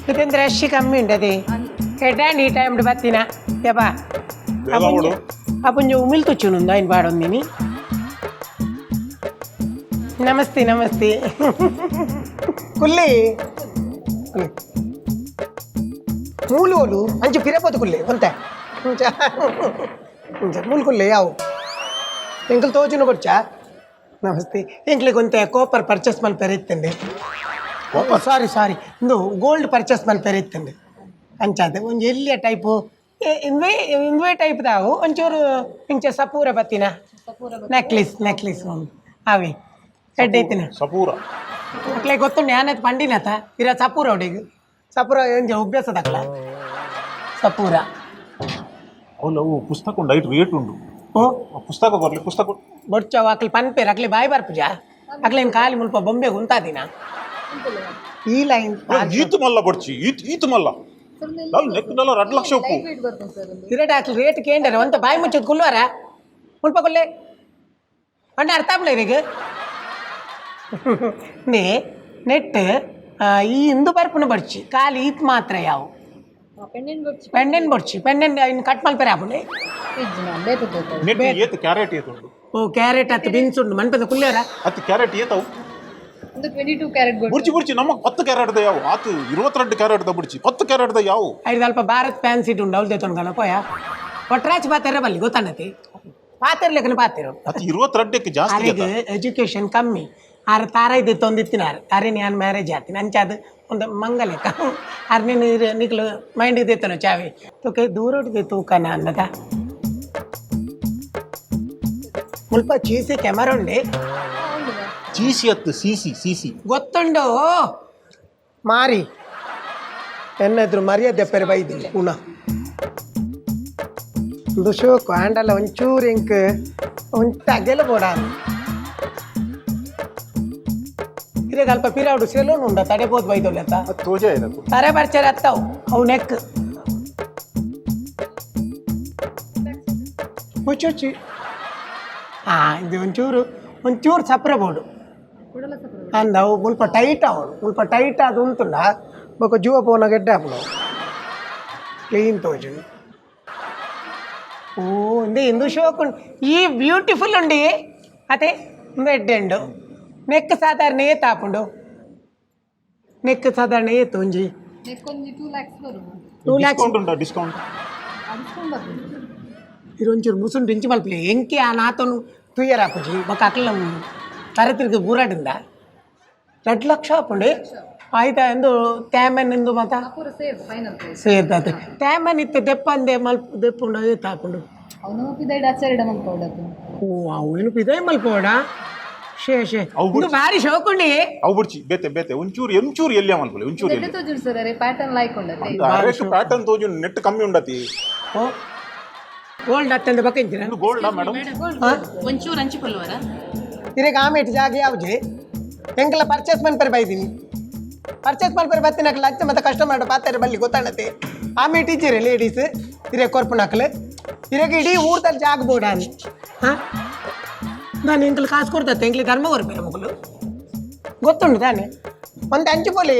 ಇದೊಂದು ರಶ್ ಕಮ್ಮಿ ಉಂಟು ಅದೇ ಕೆಟ್ಟಾಂಡ್ ಈ ಟೈಮ್ ಬತ್ತಿನ ಯಪ್ಪಾ ಅಪ್ಪಂಜು ಉಮಿಲ್ ತುಚ್ಚುನುಂದ ಇನ್ನು ಪಾಡೊಂದಿನಿ ನಮಸ್ತೆ ನಮಸ್ತೆ ಕುಲ್ಲಿ ಮೂಲು ಅಂಚು ಪಿರಬೋದು ಕುಲ್ಲಿ ಒಂತೆ ಮೂಲು ಕುಲ್ಲಿ ಯಾವು ಎಂಕಲ್ ತೋಜುನು ಕೊಡ್ಚಾ ನಮಸ್ತೆ ಎಂಕ್ಲಿಗೆ ಒಂತೆ ಕೋಪರ್ ಪರ್ಚೇಸ್ ಮಲ್ಪೇರೆ ಇತ್ತಂಡೆ ಸಾರಿ ಇಂದು ಗೋಲ್ಡ್ ಪರ್ಚೇಸ್ ಮಲ್ಪೇರೆ ಇತ್ತಂಡೆ ಅಂಚಾದೆ ಒಂದು ಎಲ್ಲಿಯ ಟೈಪು ಇಂದುವೆ ಟೈಪ್ ತಾವು ಒಂಚೂರು ಇಂಚ ಸಪೂರ ಬತ್ತಿನ ನೆಕ್ಲೆಸ್ ಅವಿ ಎಡ್ಡೆ ಐತಿನ ಸಪೂರ ಅಕ್ಲೆ ಗೊತ್ತುಂಡು ಯಾನತ್ ಪಂಡಿನತ ಇರ ಸಪೂರ ಒಡಿಗೆ ಸಪೂರ ಎಂಜ ಅಭ್ಯಾಸ ತಕ್ಲ ಸಪೂರ ಅವು ಪುಸ್ತಕ ಉಂಡು ಐಟ್ ರೇಟ್ ಉಂಡು ಓ ಪುಸ್ತಕ ಬರಲಿ ಪುಸ್ತಕ ಬೊಡ್ಚವ ಅಕ್ಲಿ ಪನ್ಪೇರು ಅಕ್ಲಿ ಬಾಯಿ ಬರ್ಪುಜ ಅಕ್ಲೇನು ಖಾಲಿ ಮುಲ್ಪ ಬೊಂಬೆ ಉಂತಾದಿನ ಈ ಲೈನ್ ಈತು ಮಲ್ಲ ಬಡ್ಚಿ ಈತು ಮಲ್ಲ ನೆಕ್ನೆಲ್ಲ 2 ಲಕ್ಷ ಉಪ್ಪು ಇರಟ ಅಕ್ಲಿ ರೇಟ್ ಕೇಂದ್ರ ಒಂತ ಬಾಯಿ ಮುಚ್ಚೋದು ಕುಲ್ವಾರ ಮುಲ್ಪ ಕೊಲ್ಲೆ ಅಣ್ಣ ಅರ್ಥ ಆಗ್ಲ ಇರಿಗೆ ನೇ ನೆಟ್ ಈ ಇಂದು ಬರ್ಪುನ ಬಡ್ಚಿ ಖಾಲಿ ಈತ್ ಮಾತ್ರ ಯಾವು ಪೆಂಡೆಂಟ್ ಬಡ್ಚಿ ಪೆಂಡೆಂಟ್ ಇನ್ನು ಕಟ್ ಮಲ್ಪೇರೆ ಆಪುಂಡೆ ನೆಟ್ ಏತು ಕ್ಯಾರೆಟ್ ಏತು ಉಂಡು ಓ ಕ್ಯಾರೆಟ್ ಹತ್ತು ಬೀನ್ಸ್ ಉಂಡು ಮನ್ಪದ ಕುಲ್ಲೇರ ಹತ್ತು ಕ್ಯಾರೆಟ್ ಏತವು 22 ಕ್ಯಾರೆಟ್ ಬುರ್ಚಿ ನಮಗೆ 10 ಕ್ಯಾರೆಟ್ ದ ಯಾವು ಆತು 22 ಕ್ಯಾರೆಟ್ ದ ಬುರ್ಚಿ 10 ಕ್ಯಾರೆಟ್ ದ ಯಾವು ಐದು ಸ್ವಲ್ಪ ಭಾರತ್ ಫ್ಯಾನ್ಸಿ ಉಂಡು ಅವ್ಳು ತೆತ್ತೊಂಡ್ಗಲ್ಲ ಪೋಯ ಒಟ್ರಾಚ್ ಪಾತೆರ ಬಲ್ಲಿ ಗೊತ್ತಣ್ಣತಿ ಪಾತೆರ್ ಲೆಕ್ಕನ ಪಾತೆರು ಅದು 22ಕ್ಕೆ ಜಾಸ್ತಿ ಅರೆಗೆ ಎಜುಕೇಶನ್ ಕಮ್ಮಿ ಆರು ತಾರ ಇದು ತೊಂದಿತ್ತಿನಾರು ಅರೆ ನಾನು ಮ್ಯಾರೇಜ್ ಆತೀನಿ ಅಂಚಾದ ಒಂದು ಮಂಗಲೆಕ್ಕ ಅರೆ ನೀನು ನಿಕ್ಲು ಮೈಂಡ್ ಇದ್ದೇತನೋ ಚಾವಿ ತೂಕ ದೂರ ಹೊಡಿದೆ ತೂಕನ ಅನ್ನದ ಮುಲ್ಪ ಚೀಸಿ ಕ್ಯಾಮರಾ ಉಂಡೆ ಚೀಸಿ ಹತ್ತು ಸಿಸಿ ಗೊತ್ತುಂಡು ಮಾರಿ ಎನ್ನೆದ್ರು ಮರ್ಯಾದೆ ಪೆರೆ ಬೈದಿಲ್ಲ ಪುನಃ ಒಂದು ಶೋಕು ಹ್ಯಾಂಡಲ್ಲ ಒಂಚೂರು ಇಂಕ್ ಒಂಟಾಗೆಲ್ಲ ಬೋಡ ಇವಾಗ ಅಲ್ಪ ಪಿರಾಡು ಸೆಲೂನ್ ಉಂಡ ತಡೆಬೋದು ಬೈದೋಲ್ಲ ಅಂತ ತೋಜ ಇದಕ್ಕೆ ತರೆ ಬರ್ಚಾರ ಹತ್ತವು ಅವು ನೆಕ್ ಮುಚ್ಚುಚ್ಚಿ ಇದು ಒಂಚೂರು ಸಪ್ರ ಬೋಡು ಅಂದ ಅವು ಮುಲ್ಪ ಟೈಟ್ ಅವಳು ಮುಲ್ಪ ಟೈಟ್ ಅದು ಉಂಟುಂಡ ಬೊಕ್ಕ ಜೀವ ಪೋನ ಗೆಡ್ಡೆ ಹಾಪುಡು ಕ್ಲೀನ್ ತೋಜು ಓ ಇಂದು ಶೋಕು ಈ ಬ್ಯೂಟಿಫುಲ್ ಉಂಡಿ ಅದೇ ಎಡ್ಡೆ ಉಂಡು ನೆಕ್ ಸಾಧಾರಣ ಏತ್ ಹಾಪುಂಡು ನೆಕ್ ಸಾಧಾರಣ ಏತು ಒಂಜಿ 2 lakhs ಬರುವುದು 2 lakhs ಉಂಟಾ ಡಿಸ್ಕೌಂಟ್ ಇರೊಂಚೂರು ಮುಸುಂಡು ಇಂಚಿ ಮಲ್ಪಲಿ ಎಂಕಿ ಆ ನಾತನು ತುಯ್ಯರ ಹಾಪುಜಿ ಬೊಕ್ಕ ಅಕ್ಲ ತರತಿರ್ಗೆ ಬೂರಾಡಿಂದ 2 ಲಕ್ಷ ಹಾಪುಂಡು ಆಯ್ತಾ ಎಂದು ತ್ಯಾಮನ್ ಎಂದು ಮಾತ ಪೂರ ಸೇವ್ ಫೈನಲ್ ಪ್ರೈಸ್ ಸೇರ್ತದೆ ತ್ಯಾಮನ್ ಇತ್ತು ದೆಪ್ಪಂದೆ ದೆಪ್ಪುಂಡು ಏತ್ ಹಾಪುಂಡು ಅವನು ಪಿದೈಡ್ ಆಚಾರಿಡ ಮಲ್ಪೋಡದು ಓ ಅವೇನು ಪಿದೈ ಮಲ್ಪೋಡ ಶೇ ಇದು ಭಾರಿ ಶೋಕುಂಡಿ ಅವು ಬುಡ್ಚಿ ಬೇತೆ ಒಂಚೂರು ಎಲ್ಲಿ ಮಲ್ಪಲೆ ಒಂಚೂರು ಎಲ್ಲಿ ತೋಜುಡು ಸರ್ ಅರೆ ಪ್ಯಾಟರ್ನ್ ಲೈಕ್ ಉಂಡತೆ ಅರೆಕ್ ಪ್ಯಾಟರ್ನ್ ತೋಜು ನೆಟ್ ಕಮ್ಮಿ ಉಂಡತಿ ಓ ಗೋಲ್ಡ್ ಹತ್ತಂದು ಬಕ್ಕ ಇಂಚಿನ ಇದು ಗೋಲ್ಡಾ ಮೇಡಮ್ ಒಂಚೂರು ಹಂಚಿಕೊಳ್ಳುವರ ಇರೇಗ ಆಮೇಟ್ ಜಾಗ ಯಾವ್ಜಿ ಎಂಕಲ ಪರ್ಚೇಸ್ ಮನ್ಪೇರೆ ಬೈದೀನಿ ಪರ್ಚೇಸ್ ಮನ್ಪೇರೆ ಬತ್ತಿನಕ್ಲ ಲಚ್ಚ ಮತ್ತೆ ಕಸ್ಟಮರ್ ಪಾತಾರೆ ಬಲ್ಲಿ ಗೊತ್ತಾಣತೆ ಆಮೇಟ್ ಇಚ್ಚಿರಿ ಲೇಡೀಸ್ ಇರೇ ಕೊರ್ಪುನಕ್ಲು ಇರೇಗ ಇಡೀ ಊರ್ದಲ್ಲಿ ಜಾಗ ಬೋಡ అని ನಾನು ಎಂಕಲ್ ಕಾಸು ಕೊಡ್ತತ್ತೆ ಎಂಕ್ಲಿ ಧರ್ಮ ಕೊರ್ಪೇರೆ ಮಕ್ಕಳು ಗೊತ್ತುಂಡು ತಾನೆ ಒಂದು ಹಂಚಿಪೋಲಿ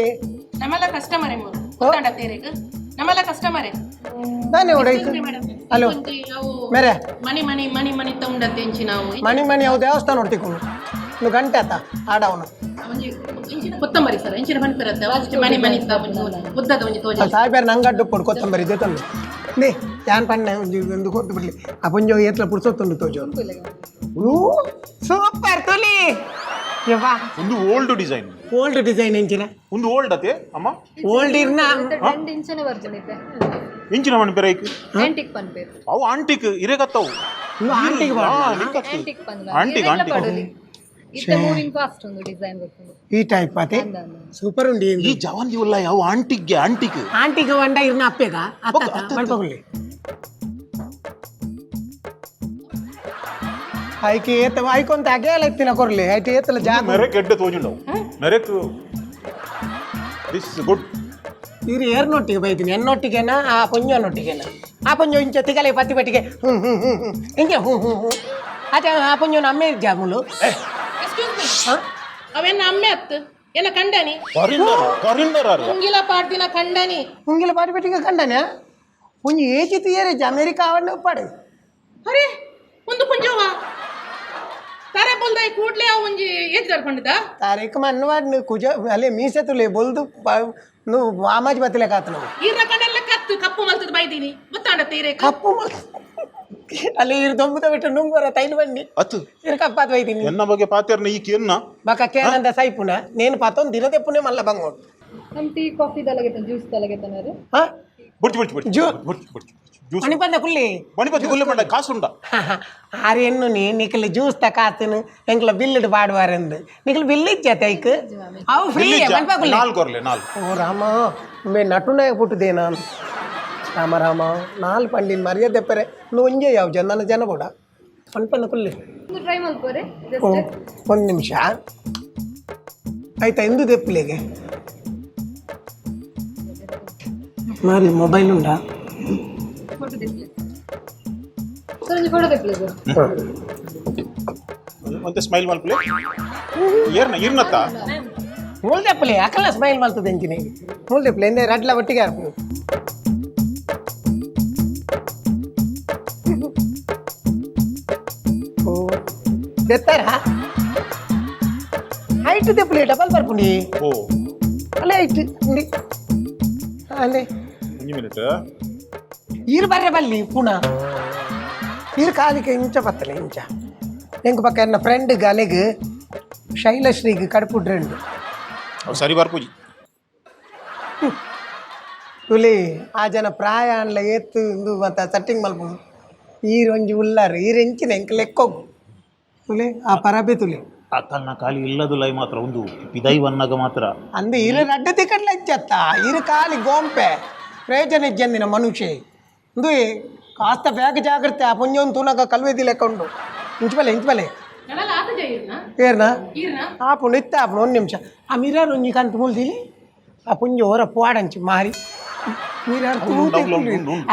ನಮ್ಮಲ್ಲ ಕಸ್ಟಮರೇ ಮೂರು ಗೊತ್ತಾಡತ್ತೇರೆಗ ನಮ್ಮಲ್ಲ ಕಸ್ಟಮರೇ ತಾನೆ ಹೊಡೈತು ಹಲೋ ಮೇರೆ ಮನಿ ತಗೊಂಡತ್ತೆ ಎಂಚಿ ನಾವು ಮಣಿ ಯಾವ ದೇವಸ್ಥಾನ ನೋಡ್ತಿಕೊಂಡು ನೀವು ಗಂಟೆ ಆತ ಆಡವನು ಇಂಚಿನ ಕೊತ್ತಂಬರಿ ಸರ್ ಇಂಚಿನ ಬಂದಿರತ್ತೆ ಅಷ್ಟು ಮನಿ ಉದ್ದದ ಒಂಜಿ ತೋಜ ಸಾಯ್ಬೇರೆ ನಂಗಡ್ಡು ಕೊಡು ಕೊತ್ತಂಬರಿ ಇದೆ ತಂದು ನೇ ಯಾನ್ ಪಣ್ಣೆ ಒಂದು ಕೊಟ್ಟು ಬಿಡ್ಲಿ ಆ ಪುಂಜೋ ಏತ್ಲ ಪುಡ್ಸೋತ್ತುಂಡು ತೋಜೋ ಸೂಪರ್ ತುಲಿ ಯವ್ವಾ ಒಂದು ಓಲ್ಡ್ ಡಿಸೈನ್ ಎಂಚಿನ ಒಂದು ಓಲ್ಡ್ ಅತೆ ಅಮ್ಮ ಓಲ್ಡ್ ಇರ್ನ 2 ಇಂಚಿನ ವರ್ಜನ್ ಇದೆ ಇಂಚಿನ ಮನೆ ಬೇರೆ ಆಂಟಿಕ್ ಪನ್ಪೇರ್ ಅವು ಆಂಟಿಕ್ ಇರೇಗತ್ತವು ಇನ್ನು ಆಂಟಿಗೆ ಆಂಟಿಕ್ ಪನ್ಲ ಆಂಟಿಕ್ ಇತ್ತೆ ಮೂವಿಂಗ್ ಫಾಸ್ಟ್ ಒಂದು ಡಿಸೈನ್ ಬರ್ತದೆ ಈ ಟೈಪ್ ಅತೆ ಸೂಪರ್ ಉಂಡಿ ಈ ಜವಾನ್ಜಿ ಉಲ್ಲ ಯಾವ ಆಂಟಿಕ್ వండ ಇರ್ನ ಅಪ್ಪೆಗ ಅತ್ತ ಮಾಡ್ಕೊಳ್ಳಿ ಐಕೆ ಏತ ಐಕೊಂತ ಅಗೇಲ ಇತ್ತಿನ ಕೊರ್ಲಿ ಐತೆ ಏತಲ ಜಾಗ ಮೆರೆಕ್ ಎಡ್ಡೆ ತೋಜುಂಡವು ಮೆರೆಕ್ ದಿಸ್ ಗುಡ್ ಇವ್ರು ಏರ್ನೊಟ್ಟಿಗೆ ಬೈತೀನಿ ಎನ್ನೊಟ್ಟಿಗೆನ ಆ ಪುಂಜನೊಟ್ಟಿಗೆನ ಆ ಪುಂಜ ಇಂಚ ತಿಗಲೆ ಪತ್ತಿ ಬಟ್ಟಿಗೆ ಹಿಂಗೆ ಅದೇ ಆ ಪುಂಜನ ಅಮ್ಮೆ ಜಾಮೂಲು ಎಕ್ಸ್ಕ್ಯೂಸ್ ಮೀ ಅವೇನ ಅಮ್ಮೆ ಅತ್ತು ಏನ ಕಂಡನಿ ಫಾರಿನರ್ ಮುಂಗಿಲ ಪಾಡ್ದಿನ ಕಂಡನಿ ಮುಂಗಿಲ ಪಾಟಿ ಪೆಟ್ಟಿಗೆ ಕಂಡನೆ ಒಂಜಿ ಏಜಿ ತೀಯರೆ ಅಮೆರಿಕ ಅವನ್ನ ಪಾಡು ಅರೆ ಒಂದು ಪುಂಜವ ತಾರೆ ಬೋಲ್ದ ಕೂಡ್ಲೆ ಅವ ಒಂಜಿ ಏಜ್ ಕರ್ಕೊಂಡಿದ್ದ ತಾರೀಖ ಮನ್ನವಾಡ್ ಕುಜ ಅಲ್ಲೇ ಮೀಸೆ ತುಲೆ ಬೊಲ್ದು నువ్వు ಮಾಮಾಜಿ ಬತ್ತಲೆ ಕಾತು ನಾವು ಈರ್ನ ಕಂಡೆಲ್ಲ ಕತ್ತು ಕಪ್ಪು ಮಲ್ತದ ಬೈದೀನಿ ಗೊತ್ತಾಂಡ ತೀರೆ ಕಪ್ಪು ಅಲ್ಲಿ ಇರು ದೊಂಬುದ ಬಿಟ್ಟು ನುಂಗುವರ ತೈಲು ಬನ್ನಿ ಅತ್ತು ಇರು ಕಪ್ಪಾತ್ ಬೈತೀನಿ ಎನ್ನ ಬಗ್ಗೆ ಪಾತ್ಯಾರ್ನ ಈ ಕೆನ್ನ ಬಕ ಕೇನಂದ ಸೈಪುನ నేను పతం దినదెప్పునే మళ్ళా బంగోడు ನಮ್ಮ ಟೀ ಕಾಫಿ ತಲಗೆತ ಜ್ಯೂಸ್ ತಲಗೆತನರು ಹಾ ಬುಡ್ಚಿ ಜ್ಯೂಸ್ అని పంద కుల్లి ಮಣಿಪತಿ ಗುಲ್ಲೆ ಮಾಡ ಕಾಸುಂಡ ఆరెన్ను నీకులు జ్యూస్ తకాతును ఎంకల బిల్లుడు పాడువారందు నీకులు బిల్లు ఇచ్చేత ఇక అవు ఫ్రీ మణిపకుల్లి ನಾಲ್ಕು ಕೊರ್ಲೆ ನಾಲ್ಕು ఓ రామ మే నటునాయ పుట్టుదేనా రామ రామ నాలుగు పండిನ ಮರ್ಯಾದೆ ತೆಪ್ಪರೆ నువ్వు ಒಂಜೇಯಾವ ನನ್ನ ಜನ ಕೂಡ ಪನ್ಪನ್ನ ಕುಲ್ಲಿ ಒಂದು ಟ್ರೈ ಮಾಡ್ಕೋರೆ ಓ ಒಂದು ನಿಮಿಷ ಆಯ್ತಾ ಎಂದು ತೆಪ್ಪಲಿಗೆ మరి మొబైల్ ఉందా ಫೋಟೋ ತೆಪ್ಲಿ ಸರ್ ಒಂದು ಫೋಟೋ ತೆಪ್ಲಿ ಸರ್ ಮತ್ತೆ ಸ್ಮೈಲ್ ಮಲ್ಪಲೆ ಇರ್ನತ್ತ ಮೂಲ ತೆಪ್ಪಲಿ ಅಕಲ್ಲ ಸ್ಮೈಲ್ ಮಾಡ್ತದೆ ಎಂಚಿನ ಮೂಲ ತೆಪ್ಪಲಿ ಎಂದೇ ರಡ್ಲ ಒಟ್ಟಿಗೆ ಹಾಕು ಓ తెస్తారా హైట్ తెప్పులే డబల్ పరుపుండి ಓ అలే హైట్ ఉంది అలే ಒಂದು ಮಿನಿಟ್ ఈరు బర్రె బల్లి పూన ఈరు కాలికి ఇంచ పత్తలే ఇంచ ಎಂಕು ಪಕ್ಕ ಎನ್ನ ಫ್ರೆಂಡ್ ಗಲೆಗ್ ಶೈಲಶ್ರೀಗೆ ಕಡುಪುಡ್ ರೆಂಡು ಅವು ಸರಿ ಬರ್ಪೂಜಿ ತುಲಿ ಆ ಜನ ಪ್ರಾಯ ಅನ್ಲ ಏತ್ತು ಇಂದು ಮತ್ತೆ ಸೆಟ್ಟಿಂಗ್ ಮಲ್ಪುದು ಈರು ಒಂಜಿ ಉಲ್ಲಾರು ಈರು ಎಂಚಿನ ಎಂಕ ಲೆಕ್ಕೋಗು ತುಲಿ ಆ ಪರಬೆ ತುಲಿ ಅಕ್ಕಲ್ನ ಕಾಲಿ ಇಲ್ಲದು ಲೈ ಮಾತ್ರ ಒಂದು ಪಿದೈವನ್ನಾಗ ಮಾತ್ರ ಅಂದು ಇರು ರಡ್ಡ ತಿಕ್ಕಟ್ಲ ಇಚ್ಚತ್ತ ಇರು ಕಾಲಿ ಗೋಂಪೆ ಪ್ರಯೋಜನ ಇಜ್ಜಂದಿನ ಮನುಷ್ಯ ಇಂದು ಕಾಸ್ತ ಬ್ಯಾಗ್ ಜಾಗ್ರತೆ ಆ ಪುಂಜೊಂದು ತೂನಗ ಕಲ್ವೆದಿ ಲೆಕ್ಕ ಉಂಡು ಇಂಚಬಲೆ ನನಲ್ಲ ಆತ ಜೈರ್ನ ಏರ್ನಾ ಈರ್ನ ಆಪುಂಡು ಇತ್ತ ಆಪುಂಡು ಒಂದು ನಿಮಿಷ ಆ ಮಿರರ್ ಒಂಜಿ ಕಂತು ಮುಲ್ದಿಲಿ ಆ ಪುಂಜ ಹೊರ ಪೋಡಂಚಿ ಮಾರಿ ಮಿರರ್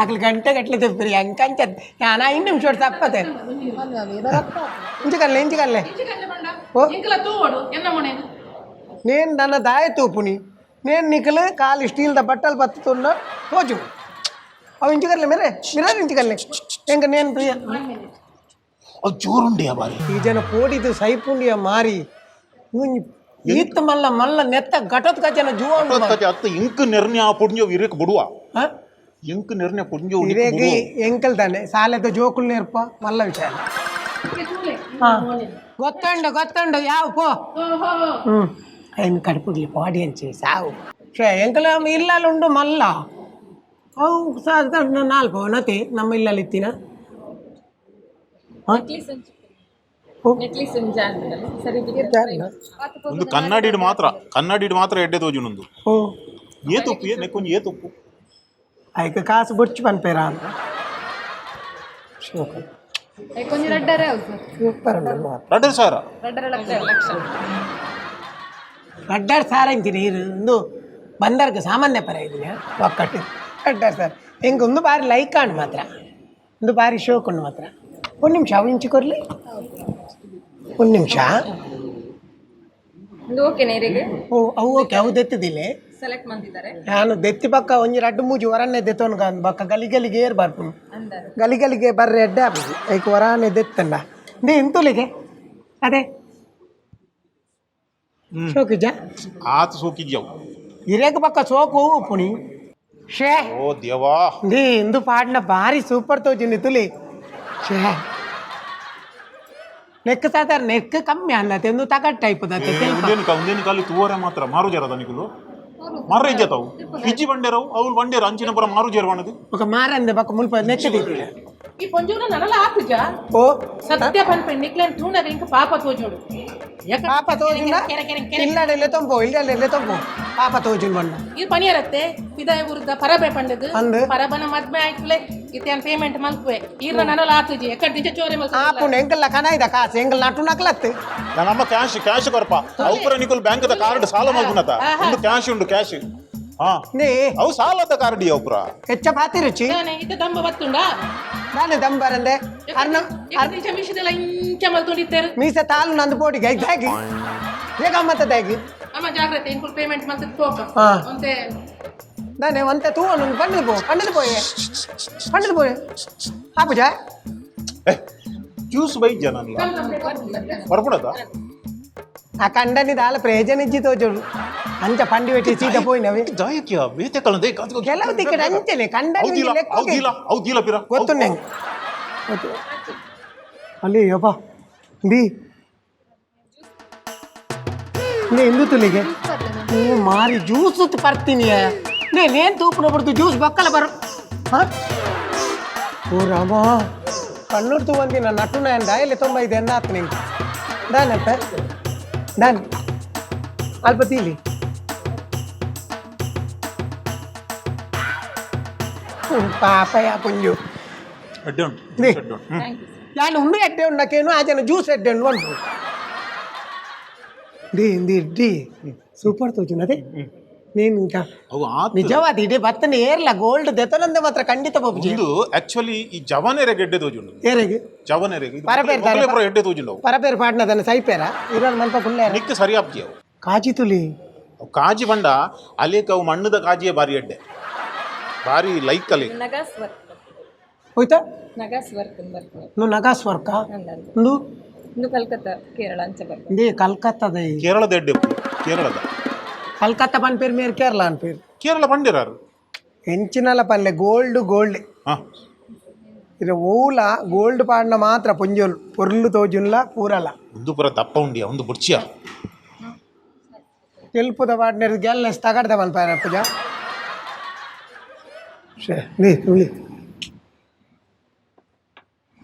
ಅಕ್ಲು ಗಂಟೆ ಗಟ್ಲೆ ತೆಪ್ಪಿರಿ ಅಂಕಂಚದ್ ನಾ ಇನ್ನು ನಿಮಿಷ ತಪ್ಪತೆ ಇಂಚಿಕಲ್ಲೆ ಇಂಚಿಕಲ್ಲೆ ಬಂಡ ಓ ಇಂಕಲ ತೂವಡು ಎನ್ನ ಮೊನೆ నేను నన్న దాయ తూపుని నేను నికలు కాలు స్టీల్ ద బట్టలు పత్తుతున్నా రోజు అవి ఇంటికర్లే మిర్రర్ ఇంటికర్లే ఇంక నేను ಅದು ಜೋರುಂಡಿ ಬಾರಿ ఈ జన పోటీది సైపుండియ మారి ಈತ ಮಲ್ಲ ನೆತ್ತ ಘಟದ ಜನ ಜೂವ ಅತ್ತ ಇಂಕ್ ನಿರ್ಣಯ ಪುಡ್ಜೋ ಇರಕ್ ಬಿಡುವ ಇಂಕ್ ನಿರ್ಣಯ ಪುಡ್ಜೋ ಇರೇಗಿ ಎಂಕಲ್ ತಾನೆ ಸಾಲೆದ ಜೋಕುಲ್ నేర్ప ಮಲ್ಲ ವಿಚಾರ ಗೊತ್ತಂಡು ಯಾವ ಪೋ ఆయన కడుపుకి పాడి అని సావు ఎంకల ఇళ్ళలు ఉండు మళ్ళా అవు నాలుగు నతి నమ్మ ఇళ్ళలు ఇత్తిన ಒಂದು ಕನ್ನಡಿಡ್ ಮಾತ್ರ ಎಡ್ಡೆ ತೋಜುನೊಂದು ಏ ತುಪ್ಪು ನೆಕ್ಕೊಂದು ಏ ತುಪ್ಪು అయితే కాసు బొచ్చి పనిపోయారా కొంచెం రెడ్డరే అవు ಸರ್ సూపర్ ರಡ್ಡ ಸಾರ రెడ్డర ಲಕ್ಷ ಗಡ್ಡಾಡ್ ಸಾರ ಅಂತೀನಿ ಇಂದು ಬಂದರ್ಗೆ ಸಾಮಾನ್ಯ ಪರ ಇದೀನಿ ಒಕ್ಕಟ್ಟು ಗಡ್ಡಾಡ್ ಸಾರ್ ಹೆಂಗೆ ಒಂದು ಬಾರಿ ಲೈಕ್ ಆಂಡ್ ಮಾತ್ರ ಒಂದು ಬಾರಿ ಶೋಕ್ ಉಂಡು ಮಾತ್ರ ಒಂದು ನಿಮಿಷ ಅವು ಇಂಚಿಕೊರ್ಲಿ ಒಂದು ನಿಮಿಷ ಒಂದು ಓಕೆ ನೇರಿಗೆ ಓ ಅವು ಓಕೆ ಅವು ದೆತ್ತಿದಿಲ್ಲ ಸೆಲೆಕ್ಟ್ ಮಾಡ್ತಿದ್ದಾರೆ ನಾನು ದೆತ್ತಿ ಪಕ್ಕ ಒಂಜಿ ರಡ್ಡು ಮೂಜಿ ಹೊರನ್ನೇ ದೆತ್ತೋನು ಕಾಂದು ಬಕ್ಕ ಗಲಿಗಲಿಗೆ ಏರ್ ಬರ್ಪುನು ಅಂದಾರೆ ಗಲಿಗಲಿಗೆ ಬರ್ರೆ ಎಡ್ಡೆ ಹಾಪುದು ಐಕ್ ಹೊರಾನೆ ದೆತ್ತಂಡ ದೇ ಇಂತುಲಿಗೆ ಅದೇ ಶೋಕಿಜ ಆತ ಸೋಕಿದ್ಯವು ಇರೇಕ ಪಕ್ಕ ಸೋಕು ಪುಣಿ ಶೇ ಓ ದೇವಾ दी इंदु पाडना भारी सूपर तो जिन्नी तुली छे नेक सादर नेक कम्मी ಅನ್ನತ್ತೆ ಎಂದು ತಗಟ್ ಟೈಪ್ ದತ್ತೆ ಒಂದೇನು ಕಾಲಿ ತೂವರೆ ಮಾತ್ರ ಮಾರು ಜರದ ನಿಕುಲು ಮಾರ ಇಜ್ಜತಾವು ಇಜ್ಜಿ ಬಂಡೇರವು ಅವ್ಲು ಬಂಡೇರು ಅಂಚಿನ ಪುರ ಮಾರು ಜೇರ್ವಾಣದು ఒక మారంದೆ బక్క ముల్ప నెక్కది ಈ ಪೊಂಜೂನ ನನಲ್ಲ ಆತುಜ ఓ ಸತ್ಯ ಪನ್ಪೆ ನಿಕ್ಲೆನ್ ತೂನಗ ಇಂಕ ಪಾಪ ತೋಜೋಡು ಪಾಪ ತೋಜಿನ ಇಲ್ಲಡೆಲೆ ತೊಂಪೋ ಇಲ್ಲಡೆಲೆ ತೊಂಪೋ ಪಾಪ ತೋಜಿನ ಬಣ್ಣ ಈ ಪನಿಯರತ್ತೆ ಪಿದಾಯ ವಿರುದ್ಧ ಪರಬೆ ಪಂಡದು ಅಂದು ಪರಬನ ಮದ್ಮೆ ಆಯ್ತಲೆ ಇತ್ತೇನ್ ಪೇಮೆಂಟ್ ಮಲ್ಪುವೆ ಈರ್ನ ನನಲ್ಲ ಆತುಜಿ ಎಕ್ಕಡ್ ದಿಜ ಚೋರೆ ಮಲ್ಪುವೆ ಆಪುಣ ಎಂಕಲ್ಲ ಕನಾಯ್ದ ಕಾಸು ಎಂಕಲ್ ನಟು ನಕ್ಲತ್ತು ನನ್ನಮ್ಮ ಕ್ಯಾಶ್ ಕೊರಪ ಅವಪುರ ನಿಕುಲ್ ಬ್ಯಾಂಕದ ಕಾರ್ಡ್ ಸಾಲ ಮಲ್ಪುನತ ಒಂದು ಕ್ಯಾಶ್ ಉಂಡು ಕ್ಯಾಶ್ ಹಾ ನೇ ಅವು ಸಾಲದ ಕಾರ್ಡ್ ಅವಪುರ ಹೆಚ್ಚ ಪಾತಿ ರುಚಿ ನಾನೇ ಇದ್ದ ದಂಬ ಬತ್ತುಂಡ ನಾನೇ ದಂಬರಂದೆ ಅರ್ನ ದಿಜ ಮಿಷದೆಲ್ಲ ಇಂಚ ಮಲ್ತುಂಡಿತ್ತೇರು ಮೀಸೆ ತಾಲು ನಂದು ಪೋಟಿಗೆ ಐದಾಗಿ ಹೇಗ ಮತ್ತದಾಗಿ ಅಮ್ಮ ಜಾಗ್ರತೆ ಇಂಕುಲ್ ಪೇಮೆಂಟ್ ಮತ್ತೆ ತೋಕ ಹಾ. ಅಂತೆ దాన్ని అంతే తూ నువ్వు పండుది పోయే ఆపుజా ಜ್ಯೂಸ್ ಬೈಕ್ ಜನಲ್ಲ ಬರ್ಬಿಡದ ఆ కండని దాని ప్రయోజనిచ్చి తోచుడు అంత పండి పెట్టి సీత పోయినవి ಜಾಯಕ್ಯ ಬೇತೆ ಕಳದೆ ಕೆಲವು ఇక్కడ అంతేనే కండని ಔದಿಲ ಪಿರ ಗೊತ್ತುಂಡೆ ಅಲ್ಲಿ ಯಪ್ಪ ಡಿ ಎಂದು ತುಲಿಗೆ ನೀವು ಮಾರಿ ಜ್ಯೂಸ್ ಬರ್ತೀನಿ నేను తూపునప్పుడు జ్యూస్ బొక్కల బరు ఓ రామా కన్నుడుతూ ఉంది నన్ను అట్టున్నాయని రాయలే 95 ఎన్న ఆత్మ ఇంక దాని అంత దాని అల్ప తీలి పాపయ్య పుంజు ಅಡ್ಡೆ నీ ಉಂಟು ನಾನು ಉಂಡು ಎಡ್ಡೆ ಉಂಡಕೇನು ಆಜನ ಜ್ಯೂಸ್ ಎಡ್ಡೆ ಉಂಡು ಅಂಟು ಡಿ ಸೂಪರ್ ತೋಚುನದೆ ನೀನು ఇంకా ಅವು ಆತ ನಿಜವಾದ ಇಡೀ ಭತ್ತನ ಏರ್ಲ ಗೋಲ್ಡ್ ದೆತನಂದೆ ಮಾತ್ರ ಖಂಡಿತ ಪಬ್ಜಿ ಇದು ಆಕ್ಚುಲಿ ಈ ಜವನೆರೆ ಗೆಡ್ಡೆ ತೋಜುಂಡು ಏರೆಗೆ ಜವನೆರೆಗೆ ಪರಪೇರ್ ಪುರ ಎಡ್ಡೆ ತೋಜುಂಡು ಪರಪೇರ್ ಪಾಡ್ನ ದನ ಸೈಪೇರ ಇರೋದು ಮಲ್ಪ ಫುಲ್ಲೇರ ನಿಕ್ಕ ಸರಿ ಆಪ್ಜಿ ಅವು ಕಾಜಿ ತುಲಿ ಅವು ಕಾಜಿ ಬಂಡ ಅಲೇಕ ಅವು ಮಣ್ಣದ ಕಾಜಿಯೇ ಬಾರಿ ಎಡ್ಡೆ ಬಾರಿ ಲೈಕ್ ಅಲೆ ನಗಾಸ್ ವರ್ಕ್ ಹೋಯ್ತಾ ನಗಾಸ್ ವರ್ಕ್ ಬರ್ತದೆ నువ్వు నగాస్ వర్క ಹಂಗಂತ నువ్వు ಇದು ಕಲ್ಕತ್ತಾ ಕೇರಳ ಅಂಚ ಬರ್ತದೆ ఇది కల్కత్తాద ಕೇರಳದ ಎಡ್ಡೆ ಕೇರಳದ కల్కత్తా పని పేరు మీరు కేరళ అని పేరు ಕೇರಳ ಬಂದಿರಾರು ఎంచినల పల్లె గోల్డ్ గోల్డ్ ಹಾ ఇది ఊల గోల్డ్ పాడిన మాత్ర పుంజోలు పొర్లు తోజున్ల కూరల ಒಂದು ಪುರ ದಪ್ಪ ಉಂಡಿಯ ಒಂದು ಬುರ್ಚಿಯ తెలుపుద వాడిన గెల్నేసి తగడదామని పైన పూజ నీ నువ్వు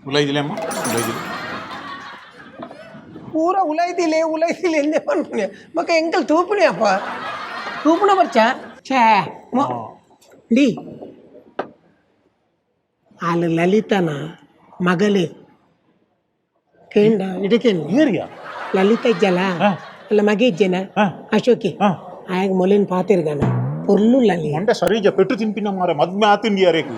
ಉಲೈದಿಲೆ ಅಮ್ಮ ಉಲೈದಿಲೆ పూర ఉలైతీలే ఎందేమనుకున్నా మాకు ఎంకలు తూపునే అప్ప తూపున పచ్చా చే డి వాళ్ళు లలితన మగలే ಕೇಂಡ ಇದಕ್ಕೇನು ಏರಿಯಾ ಲಲಿತ ಇಜ್ಜಲ್ಲ ಅಲ್ಲ ಮಗ ಇಜ್ಜನ ಅಶೋಕಿ ಆಗ ಮೊಲಿನ ಪಾತಿರ್ಗನ ಪೊರ್ಲು ಲಲಿ ಮಂಡೆ ಸರಿಜ ಪೆಟ್ಟು ತಿನ್ಪಿನ ಮಾರೆ ಮದ್ಮೆ ಆತಿಂಡಿಯ ರೇಕು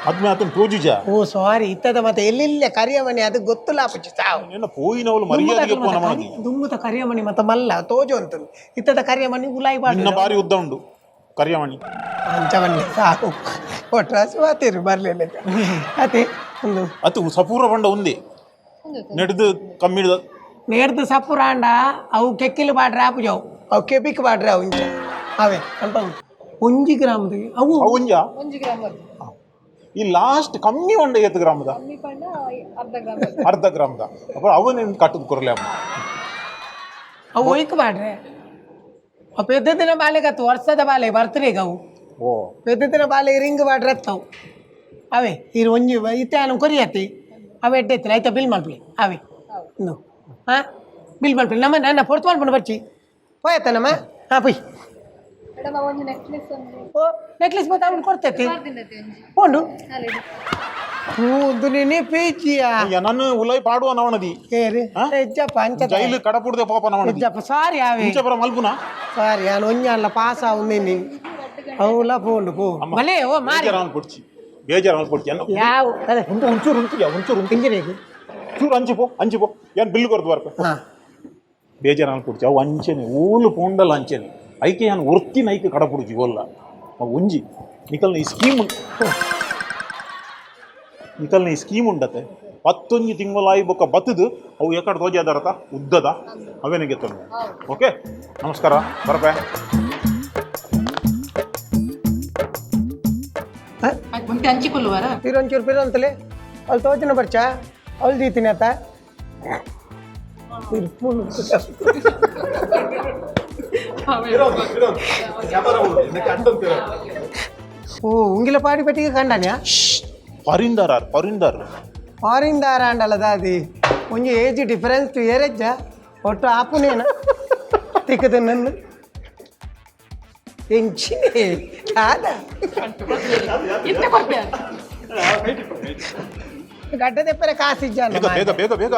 ಮದ್ಮೆ ಆತನ್ ತೋಜುಜ ಓ ಸಾರಿ ಇತ್ತದ ಮತ್ತೆ ಎಲ್ಲೆಲ್ಲ ಕರಿಯಮಣಿ ಅದು ಗೊತ್ತಿಲ್ಲ ಪಚ್ಚಿ ಸಾವು ನಿನ್ನ ಪೋಯಿನವಳು ಮರ್ಯಾದೆಗೆ ಫೋನ್ ಮಾಡಿ ದುಮ್ಮುತ ಕರಿಯಮಣಿ ಮತ್ತೆ ಮಲ್ಲ ತೋಜು ಅಂತ ಇತ್ತದ ಕರಿಯಮಣಿ ಉಲಾಯಿ ಬಾಡಿ ನಿನ್ನ ಬಾರಿ ಉದ್ದ ಉಂಡು ಕರಿಯವಣಿ ಅಂಚವನ್ನಿ ಸಾಕು ಒಟ್ರಾಸಿ ಮಾತಿರು ಬರ್ಲಿಲ್ಲ ಅದೇ ಒಂದು ಅತು ಸಪೂರ ಬಂಡ ಒಂದೇ ನಡೆದು ಕಮ್ಮಿಡ್ದ నేర్దు సప్పు రాండా అవు కెక్కిలు పాడరా పుజావు అవు కెపికి పాడరా ఉంచ అవే అంత ಒಂಜಿ ಗ್ರಾಮದ ಅವು ಅವಂಜ 1 ಗ್ರಾಮ್ ಬರ್ತದೆ ಈ ಲಾಸ್ಟ್ ಕಮ್ಮಿ ಒಂಡ ಎತ್ತು ಗ್ರಾಮದ ಕಮ್ಮಿ ಪಂಡ ಅರ್ಧ ಗ್ರಾಮ್ ಅರ್ಧ ಗ್ರಾಮದ ಅಪ್ಪ ಅವನೇನು ಕಟ್ಟದ ಕೊರಲೆ ಅಮ್ಮ ಅವು ಒಯ್ಕ್ ಮಾಡ್ರೆ ಅವು ಪೆದ್ದ ದಿನ ಬಾಲೆಗತ್ತು ವರ್ಷದ ಬಾಲೆ ಬರ್ತರೇಗ ಅವು ಓ ಪೆದ್ದ ದಿನ ಬಾಲೆ ರಿಂಗ್ ಬಾಡ್ರತ್ತವು ಅವೇ ಇರು ಒಂಜಿ ಇತ್ತೆ ನಾನು ಕೊರಿಯತ್ತಿ ಅವೆ ಎಡ್ಡೆತ್ತಿನ ಆಯ್ತಾ ಬಿಲ್ ಮಾಡ್ಬಿಡಿ ಅವೇ ಇನ್ನು ಹಾಂ ಬಿಲ್ ಮಾಡ್ಬಿಡಿ ನನ್ನ ಪೊರ್ತು ಮಾಡ್ಬಿಡು ಬರ್ಚಿ ಹೋಯ್ತಾನಮ್ಮ ಹಾಂ ಪೊಯ್ ಮೇಡಮ್ ಒಂದು ನೆಕ್ಲೆಸ್ ಒಂದು ಓ ನೆಕ್ಲೆಸ್ ಮತ್ತೆ ಅವ್ನು ಕೊಡ್ತೈತಿ ಬರ್ದಿನತೆ ಒಂಜಿ ಉಂಡು ಅಲ್ಲ ಹ್ಞೂ ನೀನೇ ಪೇಚಿಯಾ ನನ್ನ ಉಲೈ ಪಾಡುವ ನವಣದಿ ಏರಿ ಹೆಜ್ಜಪ್ಪ ಅಂಚ ಜೈಲು ಕಡಪುಡ್ದೆ ಪಾಪ ನವಣದಿ ಹೆಜ್ಜಪ್ಪ ಸಾರಿ ಅವೇ ಇಂಚಪುರ ಮಲ್ಪುನ ಸಾರಿ ನಾನು ಒಂಜಲ್ಲ ಪಾಸ ఉంది ನೀನು అవులా పోండు పో మలే ఓ మారి ಬೇಜಾರ ಕೊಡ್ಚಿ ಬೇಜಾರ ಕೊಡ್ಚಿ ಅನ್ನ ಯಾವ ಅದೇ ಒಂದು ಒಂಚೂರು ಉಂಟು ಒಂಚೂರು ಉಂಟು ಇಂಜಿನಿಯರಿಂಗ್ ಚೂರು ಅಂಚಿ ಪೋ ಏನು ಬಿಲ್ ಕೊಡ್ದು ಬರ್ಕ ಹಾ ಬೇಜಾರ ಕೊಡ್ಚಿ ಅವು ಅಂಚೆನೆ ಊಲು ಪೋಂಡಲ್ಲ ಅಂಚೆನೆ ಐಕೆ ನಾನು ಒರ್ತಿನ ಐಕೆ ಕಡಪುಡ್ಚಿ ಓಲ್ಲ ಅವು ಒಂಜಿ ನಿಕಲ್ನ ಈ ಸ್ಕೀಮ್ ಉಂಡತೆ 11 ತಿಂಗಳಾಯಿ ಬೊಕ್ಕ ಬತ್ತದು ಅವು ಎಕಡೆ ತೋಜಾದಾರತ ಉದ್ದದ ಅವೇನೆ ಗೆತ್ತನು ಓಕೆ ನಮಸ್ಕಾರ ಬರಪೆ ಮುಂದೆ ಹಂಚಿಕೊಳ್ಳುವಾರ ಇರೊಂಚೂರು ಪಿರಂತಲೇ ಅಲ್ಲಿ ತೋಚನ ಬರ್ಚಾ ಅಲ್ಲಿ ದೀತೀನಿ ಆತ ఓ ఉంగిల పాడి పెట్టిగా కండాన్యా ಪರಿಂದರ್ ಫಾರಿನ್ ದಾರ ಅಂಡಲ್ಲದ అది ಒಂಜಿ ಏಜ್ ಡಿಫರೆನ್ಸ್ ಏರೆಜ್ಜ ಒಟ್ಟು ಆಪುನೇನ ತಿಕ್ಕದ ನನ್ನ ಎಂಚಿನೇ ಕಾದ ಗಡ್ಡ ತೆಪ್ಪರೆ ಕಾಸಿಜ್ಜ ಬೇಗ ಬೇಗ ಬೇಗ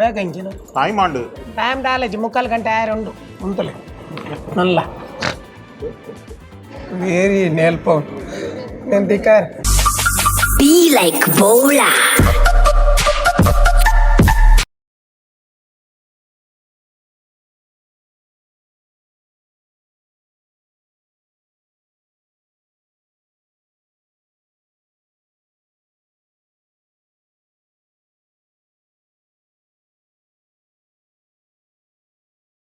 ಬೇಗ ಎಂಚಿನ ಟೈಮ್ ಮಾಡು టైం డాలేజ్ 3/4 గంట ఆరుండు ఉంటలే నల్ల వేరీ నేల్పో నేను దిక్కర్ Be like Bola.